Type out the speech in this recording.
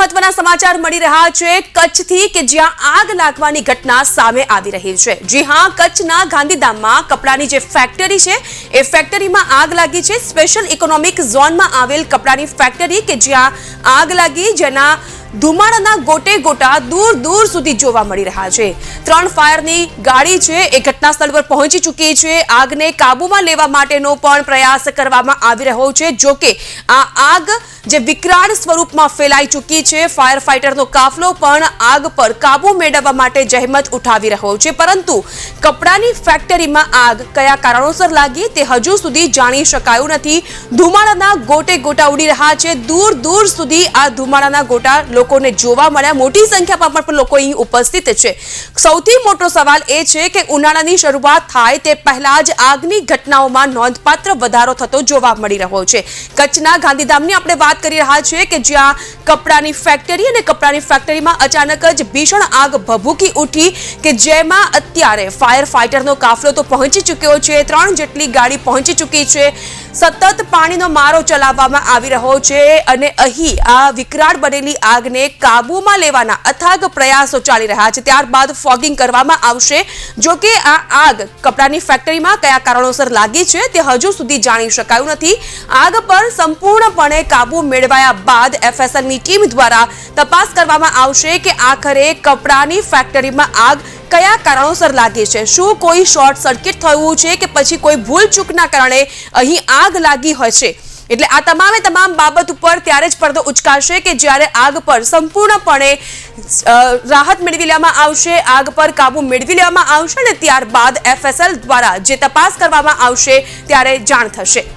મહત્વના સમાચાર મળી રહ્યા છે કચ્છથી કે જ્યાં આગ લાગવાની ઘટના સામે આવી રહી છે। જી હા, કચ્છના ગાંધીધામમાં કપડાની જે ફેક્ટરી છે એ ફેક્ટરીમાં આગ લાગી છે। સ્પેશિયલ ઇકોનોમિક ઝોનમાં આવેલ કપડાની ફેક્ટરી કે જ્યાં આગ લાગી, જેના ધુમાડાના ગોટે ગોટા દૂર દૂર સુધી જોવા મળી રહ્યા છે। 3 ફાયરની ગાડી છે એ ઘટના સ્થળ પર પહોંચી ચૂકી છે। આગને કાબૂમાં લેવા માટેનો પણ પ્રયાસ કરવામાં આવી રહ્યો છે। જો કે આ આગ જે વિકરાળ સ્વરૂપમાં ફેલાઈ ચૂકી છે, ફાયર ફાઈટરનો કાફલો પણ આગ પર કાબુ મેળવવા માટે જહેમત ઉઠાવી રહ્યો છે, પરંતુ કપડાની ફેક્ટરીમાં આગ કયા કારણોસર લાગી તે હજુ સુધી જાણી શકાયું નથી। ધુમાડાના ગોટે ગોટા ઉડી રહ્યા છે, દૂર દૂર સુધી આ ધુમાડાના ગોટા લોકોને જોવા મળ્યા। મોટી સંખ્યામાં પણ લોકો અહીં ઉપસ્થિત છે। સૌથી મોટો સવાલ એ છે કે ઉનાળાની શરૂઆત થાય તે પહેલા જ આગની ઘટનાઓમાં નોંધપાત્ર વધારો થતો જોવા મળી રહ્યો છે। કચ્છના ગાંધીધામની આપણે વાત કરી રહ્યા છીએ કે જ્યાં કપડાની ફેક્ટરી અને કપડાની ફેક્ટરીમાં અચાનક જ ભીષણ આગ ભભૂકી ઉઠી કે જેમાં અત્યારે ફાયર ફાઈટરનો કાફલો તો પહોંચી ચૂક્યો છે। 3 જેટલી ગાડી પહોંચી ચૂકી છે। સતત પાણીનો મારો ચલાવવામાં આવી રહ્યો છે અને અહીં આ વિકરાળ બનેલી આગને કાબૂમાં લેવાના અથાગ પ્રયાસો ચાલી રહ્યા છે। ત્યારબાદ ફોગિંગ કરવામાં આવશે। જો કે આ આગ કપડાની ફેક્ટરીમાં કયા કારણોસર લાગી છે તે હજુ સુધી જાણી શકાયું નથી। આગ પર સંપૂર્ણપણે કાબુ મેળવ્યા બાદ એફએસએલની ટીમ દ્વારા તપાસ કરવામાં આવશે કે આખરે કપડાની ફેક્ટરીમાં આગ કયા કારણોસર લાગી છે। શું કોઈ શોર્ટ સર્કિટ થયું છે કે પછી કોઈ ભૂલચૂકના કારણે અહીં આગ લાગી હોય છે? એટલે આ તમામ બાબત ઉપર ત્યારે જ પડદો ઉચકાશે કે જ્યારે આગ પર સંપૂર્ણપણે રાહત મેળવી લેવામાં આવશે, આગ પર કાબુ મેળવી લેવામાં આવશે અને ત્યારબાદ એફએસએલ દ્વારા જે તપાસ કરવામાં આવશે ત્યારે જાણ થશે।